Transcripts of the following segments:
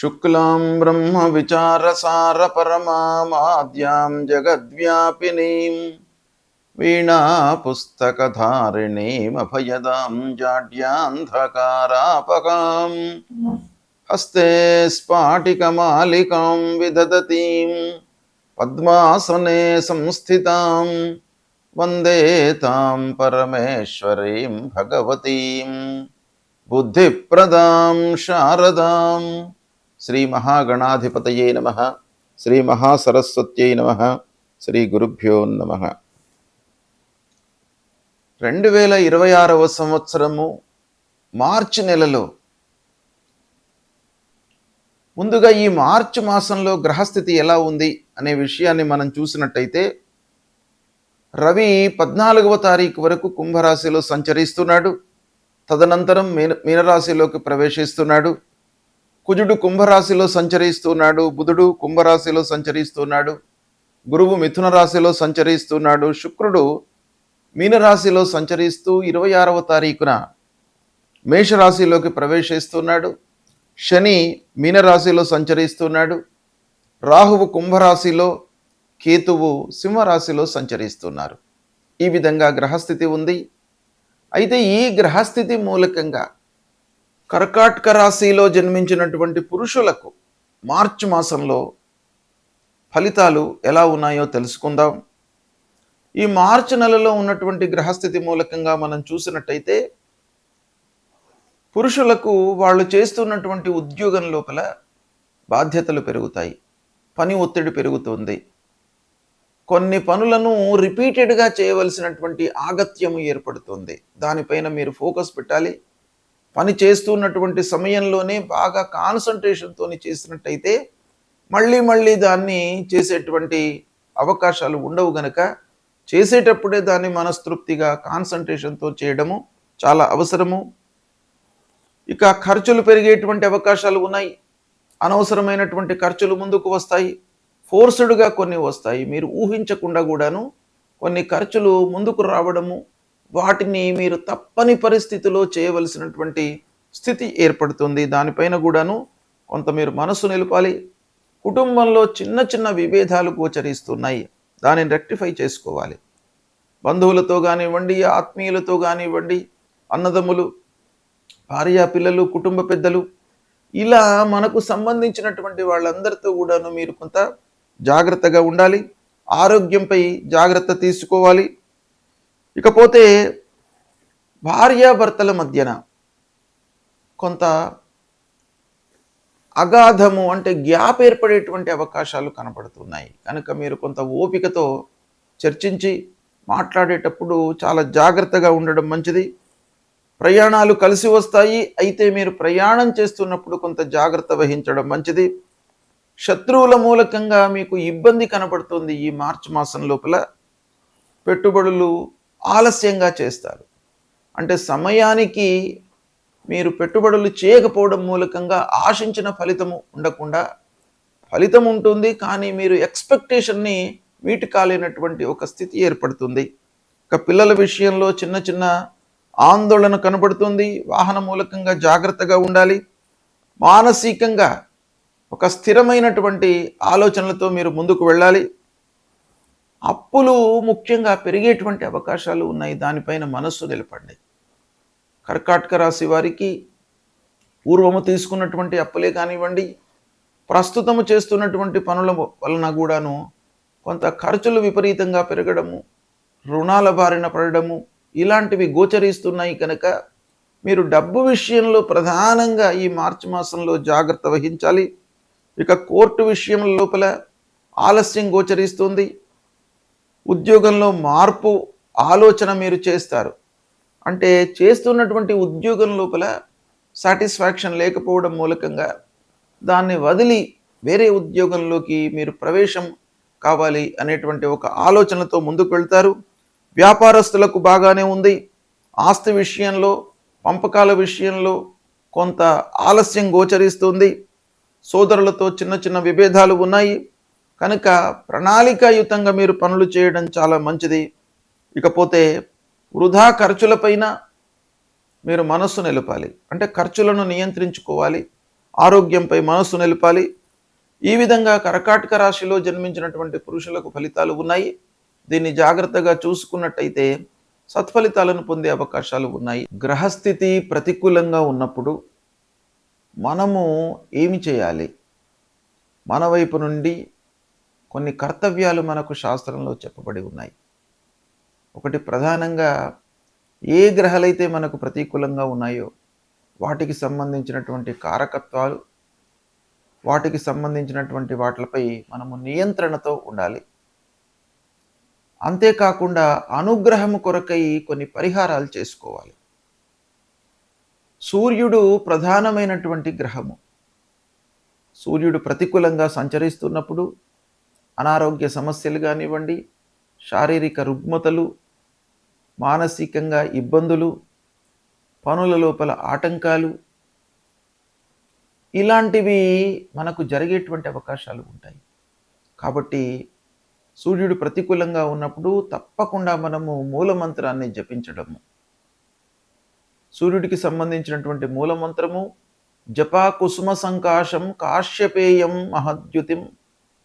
శుక్లాం బ్రహ్మ విచారసార పరమాద్యాం జగద్వ్యాపినీం వీణా పుస్తకధారిణీం అభయదాం జాడ్యాంధకారాపకాం హస్తే స్ఫాటికమాలికాం విదదతీం పద్మాసనే సంస్థితాం వందే తాం పరమేశ్వరీం భగవతీం బుద్ధిప్రదాం శారదాం. శ్రీ మహాగణాధిపతయే నమః. శ్రీ మహాసరస్వత్యై నమః. శ్రీ గురుభ్యో నమః. 2026వ సంవత్సరము మార్చి నెలలో, ముందుగా ఈ మార్చి మాసంలో గ్రహస్థితి ఎలా ఉంది అనే విషయాన్ని మనం చూసినట్టయితే, రవి 14వ తారీఖు వరకు కుంభరాశిలో సంచరిస్తున్నాడు. తదనంతరం మీనరాశిలోకి ప్రవేశిస్తున్నాడు. కుజుడు కుంభరాశిలో సంచరిస్తున్నాడు. బుధుడు కుంభరాశిలో సంచరిస్తున్నాడు. గురువు మిథున రాశిలో సంచరిస్తున్నాడు. శుక్రుడు మీనరాశిలో సంచరిస్తూ 26వ తారీఖున మేషరాశిలోకి ప్రవేశిస్తున్నాడు. శని మీనరాశిలో సంచరిస్తున్నాడు. రాహువు కుంభరాశిలో, కేతువు సింహరాశిలో సంచరిస్తున్నారు. ఈ విధంగా గ్రహస్థితి ఉంది. అయితే ఈ గ్రహస్థితి మూలకంగా కర్కాటక రాశిలో జన్మించినటువంటి పురుషులకు మార్చి మాసంలో ఫలితాలు ఎలా ఉన్నాయో తెలుసుకుందాం. ఈ మార్చి నెలలో ఉన్నటువంటి గ్రహస్థితి మూలకంగా మనం చూసినట్టయితే, పురుషులకు వాళ్ళు చేస్తున్నటువంటి ఉద్యోగం లోపల బాధ్యతలు పెరుగుతాయి, పని ఒత్తిడి పెరుగుతుంది. కొన్ని పనులను రిపీటెడ్గా చేయవలసినటువంటి ఆగత్యము ఏర్పడుతుంది. దానిపైన మీరు ఫోకస్ పెట్టాలి. పని చేస్తున్నటువంటి సమయంలోనే బాగా కాన్సన్ట్రేషన్తో చేసినట్టయితే మళ్ళీ దాన్ని చేసేటువంటి అవకాశాలు ఉండవు. గనక చేసేటప్పుడే దాన్ని మనస్తృప్తిగా కాన్సన్ట్రేషన్తో చేయడము చాలా అవసరము. ఇక ఖర్చులు పెరిగేటువంటి అవకాశాలు ఉన్నాయి. అనవసరమైనటువంటి ఖర్చులు ముందుకు వస్తాయి. ఫోర్స్డ్గా కొన్ని వస్తాయి. మీరు ఊహించకుండా కూడాను కొన్ని ఖర్చులు ముందుకు రావడము, వాటిని మీరు తప్పని పరిస్థితిలో చేయవలసినటువంటి స్థితి ఏర్పడుతుంది. దానిపైన కూడాను కొంత మీరు మనస్సు నిలపాలి. కుటుంబంలో చిన్న విభేదాలు గోచరిస్తున్నాయి. దానిని రెక్టిఫై చేసుకోవాలి. బంధువులతో కానివ్వండి, ఆత్మీయులతో కానివ్వండి, అన్నదమ్ములు, భార్య, పిల్లలు, కుటుంబ పెద్దలు, ఇలా మనకు సంబంధించినటువంటి వాళ్ళందరితో కూడాను మీరు కొంత జాగ్రత్తగా ఉండాలి. ఆరోగ్యంపై జాగ్రత్త తీసుకోవాలి. ఇకపోతే భార్యాభర్తల మధ్యన కొంత అగాధము అంటే గ్యాప్ ఏర్పడేటువంటి అవకాశాలు కనపడుతున్నాయి. కనుక మీరు కొంత ఓపికతో చర్చించి మాట్లాడేటప్పుడు చాలా జాగ్రత్తగా ఉండడం మంచిది. ప్రయాణాలు కలిసి వస్తాయి. అయితే మీరు ప్రయాణం చేస్తున్నప్పుడు కొంత జాగ్రత్త వహించడం మంచిది. శత్రువుల మూలకంగా మీకు ఇబ్బంది కనపడుతుంది. ఈ మార్చి మాసం లోపల పెట్టుబడులు ఆలస్యంగా చేస్తారు. అంటే సమయానికి మీరు పెట్టుబడులు చేయకపోవడం మూలకంగా ఆశించిన ఫలితము ఉండకుండా, ఫలితం ఉంటుంది కానీ మీరు ఎక్స్పెక్టేషన్ని మీట్ కాలేనటువంటి ఒక స్థితి ఏర్పడుతుంది. ఇక పిల్లల విషయంలో చిన్న ఆందోళన కనబడుతుంది. వాహన మూలకంగా జాగ్రత్తగా ఉండాలి. మానసికంగా ఒక స్థిరమైనటువంటి ఆలోచనలతో మీరు ముందుకు వెళ్ళాలి. అప్పులు ముఖ్యంగా పెరిగేటువంటి అవకాశాలు ఉన్నాయి. దానిపైన మనస్సు నిలపండి. కర్కాటక రాశి వారికి పూర్వము తీసుకున్నటువంటి అప్పులే కానివ్వండి, ప్రస్తుతము చేస్తున్నటువంటి పనుల వలన కూడాను కొంత ఖర్చులు విపరీతంగా పెరగడము, రుణాల బారిన పడడము, ఇలాంటివి గోచరిస్తున్నాయి. కనుక మీరు డబ్బు విషయంలో ప్రధానంగా ఈ మార్చి మాసంలో జాగ్రత్త వహించాలి. ఇక కోర్టు విషయం లోపల ఆలస్యం గోచరిస్తుంది. ఉద్యోగంలో మార్పు ఆలోచన మీరు చేస్తారు. అంటే చేస్తున్నటువంటి ఉద్యోగం లోపల సాటిస్ఫాక్షన్ లేకపోవడం మూలకంగా దాన్ని వదిలి వేరే ఉద్యోగంలోకి మీరు ప్రవేశం కావాలి అనేటువంటి ఒక ఆలోచనతో ముందుకు వెళ్తారు. వ్యాపారస్తులకు బాగానే ఉంది. ఆస్తి విషయంలో, పంపకాల విషయంలో కొంత ఆలస్యం గోచరిస్తుంది. సోదరులతో చిన్న విభేదాలు ఉన్నాయి. కనుక ప్రణాళికాయుతంగా మీరు పనులు చేయడం చాలా మంచిది. ఇకపోతే వృధా ఖర్చులపైన మీరు మనస్సు నిలపాలి. అంటే ఖర్చులను నియంత్రించుకోవాలి. ఆరోగ్యంపై మనస్సు నిలపాలి. ఈ విధంగా కర్కాటక రాశిలో జన్మించినటువంటి పురుషులకు ఫలితాలు ఉన్నాయి. దీన్ని జాగ్రత్తగా చూసుకున్నట్టయితే సత్ఫలితాలను పొందే అవకాశాలు ఉన్నాయి. గ్రహస్థితి ప్రతికూలంగా ఉన్నప్పుడు మనము ఏమి చేయాలి? మన వైపు నుండి కొన్ని కర్తవ్యాలు మనకు శాస్త్రంలో చెప్పబడి ఉన్నాయి. ఒకటి, ప్రధానంగా ఏ గ్రహాలైతే మనకు ప్రతికూలంగా ఉన్నాయో వాటికి సంబంధించినటువంటి కారకత్వాలు, వాటికి సంబంధించినటువంటి వాటిపై మనము నియంత్రణతో ఉండాలి. అంతేకాకుండా అనుగ్రహము కొరకై కొన్ని పరిహారాలు చేసుకోవాలి. సూర్యుడు ప్రధానమైనటువంటి గ్రహము. సూర్యుడు ప్రతికూలంగా సంచరిస్తున్నప్పుడు అనారోగ్య సమస్యలు కానివ్వండి, శారీరక రుగ్మతలు, మానసికంగా ఇబ్బందులు, పనుల లోపల ఆటంకాలు, ఇలాంటివి మనకు జరిగేటువంటి అవకాశాలు ఉంటాయి. కాబట్టి సూర్యుడు ప్రతికూలంగా ఉన్నప్పుడు తప్పకుండా మనము మూలమంత్రాన్ని జపించడము. సూర్యుడికి సంబంధించినటువంటి మూలమంత్రము జపా కుసుమ సంకాశం కాశ్యపేయం మహద్యుతిం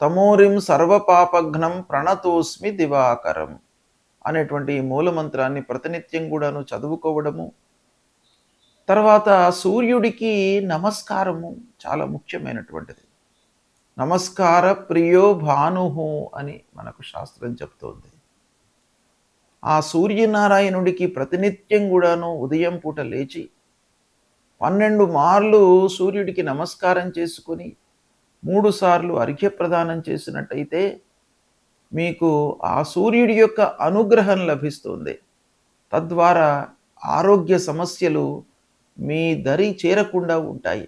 తమోరిం సర్వపాపఘ్నం ప్రణతోస్మి దివాకరం అనేటువంటి ఈ మూలమంత్రాన్ని ప్రతినిత్యం కూడాను చదువుకోవడము. తర్వాత సూర్యుడికి నమస్కారము చాలా ముఖ్యమైనటువంటిది. నమస్కార ప్రియో భానుహు అని మనకు శాస్త్రం చెప్తోంది. ఆ సూర్యనారాయణుడికి ప్రతినిత్యం కూడాను ఉదయం పూట లేచి 12 మార్లు సూర్యుడికి నమస్కారం చేసుకొని 3 సార్లు అర్ఘ్యప్రదానం చేసినట్టయితే మీకు ఆ సూర్యుడి యొక్క అనుగ్రహం లభిస్తుంది. తద్వారా ఆరోగ్య సమస్యలు మీ దరి చేరకుండా ఉంటాయి.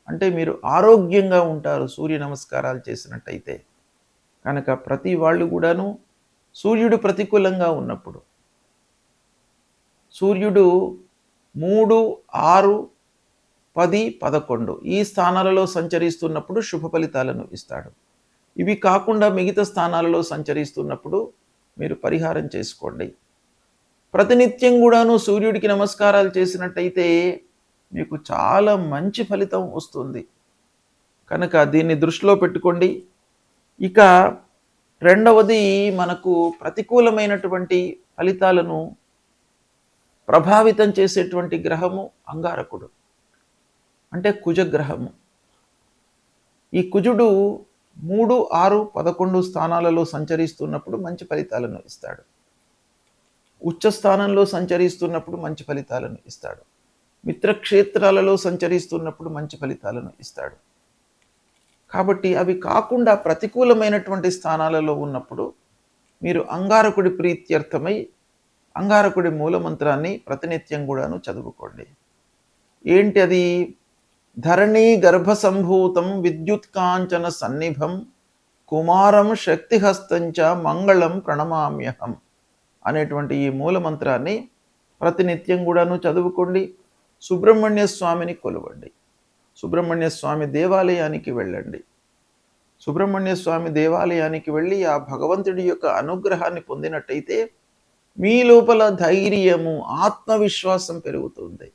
అంటే మీరు ఆరోగ్యంగా ఉంటారు సూర్య నమస్కారాలు చేసినట్టయితే. కనుక ప్రతి వాళ్ళు కూడాను సూర్యుడు ప్రతికూలంగా ఉన్నప్పుడు, సూర్యుడు 3, 6, 10, 11 ఈ స్థానాలలో సంచరిస్తున్నప్పుడు శుభ ఫలితాలను ఇస్తాడు. ఇవి కాకుండా మిగతా స్థానాలలో సంచరిస్తున్నప్పుడు మీరు పరిహారం చేసుకోండి. ప్రతినిత్యం కూడాను సూర్యుడికి నమస్కారాలు చేసినట్టయితే మీకు చాలా మంచి ఫలితం వస్తుంది. కనుక దీన్ని దృష్టిలో పెట్టుకోండి. ఇక రెండవది, మనకు ప్రతికూలమైనటువంటి ఫలితాలను ప్రభావితం చేసేటువంటి గ్రహము అంగారకుడు, అంటే కుజగ్రహము. ఈ కుజుడు 3, 6, 11 స్థానాలలో సంచరిస్తున్నప్పుడు మంచి ఫలితాలను ఇస్తాడు. ఉచ్చ స్థానంలో సంచరిస్తున్నప్పుడు మంచి ఫలితాలను ఇస్తాడు. మిత్రక్షేత్రాలలో సంచరిస్తున్నప్పుడు మంచి ఫలితాలను ఇస్తాడు. కాబట్టి అవి కాకుండా ప్రతికూలమైనటువంటి స్థానాలలో ఉన్నప్పుడు మీరు అంగారకుడి ప్రీత్యర్థమై అంగారకుడి మూలమంత్రాన్ని ప్రతినిత్యం కూడాను చదువుకోండి. ఏంటి అది? ధరణీ గర్భ సంభూతం విద్యుత్కాంచన సన్నిభం కుమారం శక్తిహస్తంచ మంగళం ప్రణమామ్యహం అనేటువంటి ఈ మూలమంత్రాన్ని ప్రతినిత్యం కూడాను చదువుకోండి. సుబ్రహ్మణ్య స్వామిని కొలవండి. సుబ్రహ్మణ్య స్వామి దేవాలయానికి వెళ్ళండి. సుబ్రహ్మణ్య స్వామి దేవాలయానికి వెళ్ళి ఆ భగవంతుడి యొక్క అనుగ్రహాన్ని పొందినట్టయితే మీ లోపల ధైర్యము, ఆత్మవిశ్వాసం పెరుగుతుంది.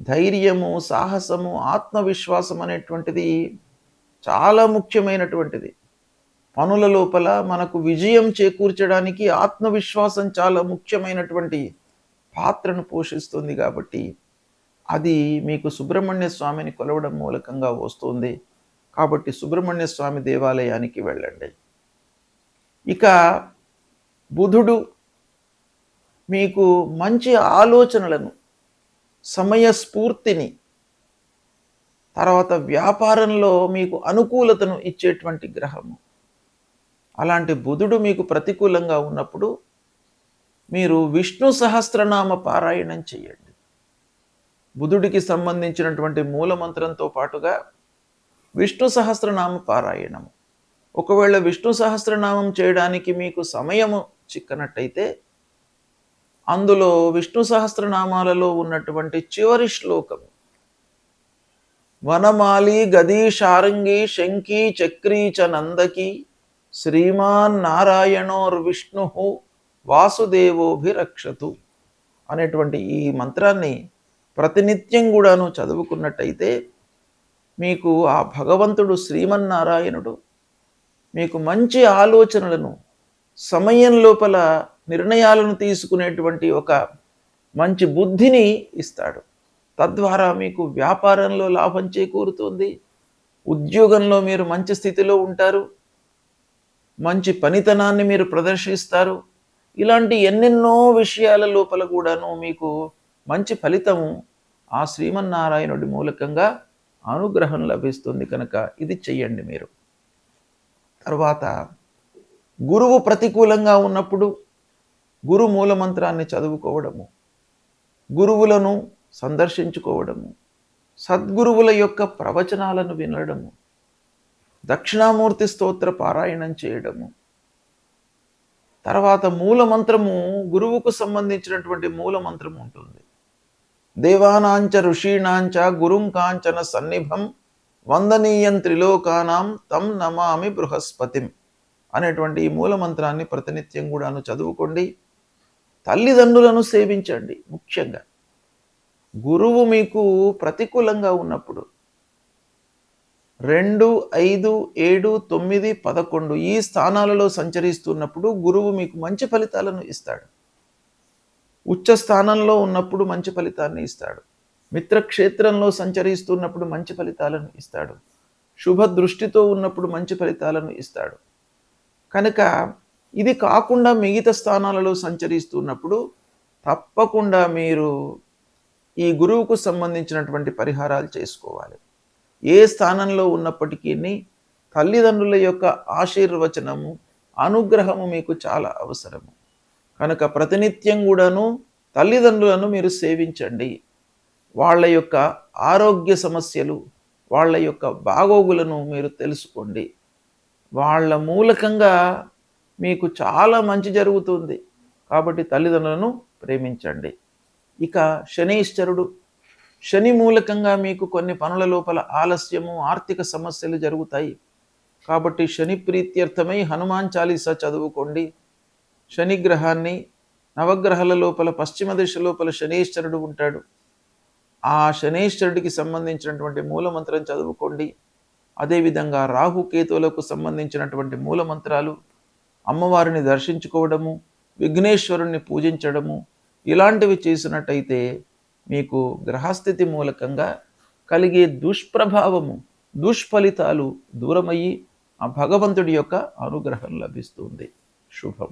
ధైర్యము, సాహసము, ఆత్మవిశ్వాసం అనేటువంటిది చాలా ముఖ్యమైనటువంటిది. పనుల లోపల మనకు విజయం చేకూర్చడానికి ఆత్మవిశ్వాసం చాలా ముఖ్యమైనటువంటి పాత్రను పోషిస్తుంది. కాబట్టి అది మీకు సుబ్రహ్మణ్య స్వామిని కొలవడం మూలకంగా వస్తుంది. కాబట్టి సుబ్రహ్మణ్య స్వామి దేవాలయానికి వెళ్ళండి. ఇక బుధుడు మీకు మంచి ఆలోచనలను, సమయస్ఫూర్తిని, తర్వాత వ్యాపారంలో మీకు అనుకూలతను ఇచ్చేటువంటి గ్రహము. అలాంటి బుధుడు మీకు ప్రతికూలంగా ఉన్నప్పుడు మీరు విష్ణు సహస్రనామ పారాయణం చేయండి. బుధుడికి సంబంధించినటువంటి మూలమంత్రంతో పాటుగా విష్ణు సహస్రనామ పారాయణము. ఒకవేళ విష్ణు సహస్రనామం చేయడానికి మీకు సమయము చిక్కనట్టయితే అందులో విష్ణు సహస్రనామాలలో ఉన్నటువంటి చివరి శ్లోకము వనమాలి గదీ శారంగి శంఖీ చక్రీ చ నందకి శ్రీమాన్ నారాయణోర్విష్ణు వాసుదేవోభిరక్షతు అనేటువంటి ఈ మంత్రాన్ని ప్రతినిత్యం కూడాను చదువుకున్నట్టయితే మీకు ఆ భగవంతుడు శ్రీమన్నారాయణుడు మీకు మంచి ఆలోచనలను, సమయం లోపల నిర్ణయాలను తీసుకునేటువంటి ఒక మంచి బుద్ధిని ఇస్తాడు. తద్వారా మీకు వ్యాపారంలో లాభం చేకూరుతుంది. ఉద్యోగంలో మీరు మంచి స్థితిలో ఉంటారు. మంచి పనితనాన్ని మీరు ప్రదర్శిస్తారు. ఇలాంటి ఎన్నెన్నో విషయాల లోపల కూడాను మీకు మంచి ఫలితము ఆ శ్రీమన్నారాయణుడి మూలకంగా అనుగ్రహం లభిస్తుంది కనుక ఇది చెయ్యండి మీరు. తర్వాత గురువు ప్రతికూలంగా ఉన్నప్పుడు గురు మూలమంత్రాన్ని చదువుకోవడము, గురువులను సందర్శించుకోవడము, సద్గురువుల యొక్క ప్రవచనాలను వినడము, దక్షిణామూర్తి స్తోత్ర పారాయణం చేయడము, తర్వాత మూలమంత్రము గురువుకు సంబంధించినటువంటి మూలమంత్రము ఉంటుంది. దేవానాంచ ఋషీణాంచ గురుం కాంచన సన్నిభం వందనీయం త్రిలోకానాం తం నమామి బృహస్పతిం అనేటువంటి ఈ మూలమంత్రాన్ని ప్రతినిత్యం కూడాను చదువుకోండి. తల్లిదండ్రులను సేవించండి. ముఖ్యంగా గురువు మీకు ప్రతికూలంగా ఉన్నప్పుడు 2, 5, 7, 9, 11 ఈ స్థానాలలో సంచరిస్తున్నప్పుడు గురువు మీకు మంచి ఫలితాలను ఇస్తాడు. ఉచ్చ స్థానంలో ఉన్నప్పుడు మంచి ఫలితాన్ని ఇస్తాడు. మిత్రక్షేత్రంలో సంచరిస్తున్నప్పుడు మంచి ఫలితాలను ఇస్తాడు. శుభ దృష్టితో ఉన్నప్పుడు మంచి ఫలితాలను ఇస్తాడు. కనుక ఇది కాకుండా మిగతా స్థానాలలో సంచరిస్తున్నప్పుడు తప్పకుండా మీరు ఈ గురువుకు సంబంధించినటువంటి పరిహారాలు చేసుకోవాలి. ఏ స్థానంలో ఉన్నప్పటికీ తల్లిదండ్రుల యొక్క ఆశీర్వచనము, అనుగ్రహము మీకు చాలా అవసరము. కనుక ప్రతినిత్యం కూడాను తల్లిదండ్రులను మీరు సేవించండి. వాళ్ళ యొక్క ఆరోగ్య సమస్యలు, వాళ్ళ యొక్క బాగోగులను మీరు తెలుసుకోండి. వాళ్ళ మూలకంగా మీకు చాలా మంచి జరుగుతుంది. కాబట్టి తల్లిదండ్రులను ప్రేమించండి. ఇక శనీశ్వరుడు, శని మూలకంగా మీకు కొన్ని పనుల లోపల ఆలస్యము, ఆర్థిక సమస్యలు జరుగుతాయి. కాబట్టి శని ప్రీత్యర్థమై హనుమాన్ చాలీసా చదువుకోండి. శనిగ్రహాన్ని నవగ్రహాల లోపల పశ్చిమ దిశ లోపల శనీశ్వరుడు ఉంటాడు. ఆ శనీశ్వరుడికి సంబంధించినటువంటి మూలమంత్రం చదువుకోండి. అదేవిధంగా రాహుకేతువులకు సంబంధించినటువంటి మూలమంత్రాలు, అమ్మవారిని దర్శించుకోవడము, విఘ్నేశ్వరుణ్ణి పూజించడము ఇలాంటివి చేసినట్టయితే మీకు గ్రహస్థితి మూలకంగా కలిగే దుష్ప్రభావము, దుష్ఫలితాలు దూరమయ్యి ఆ భగవంతుడి యొక్క అనుగ్రహం లభిస్తుంది. శుభం.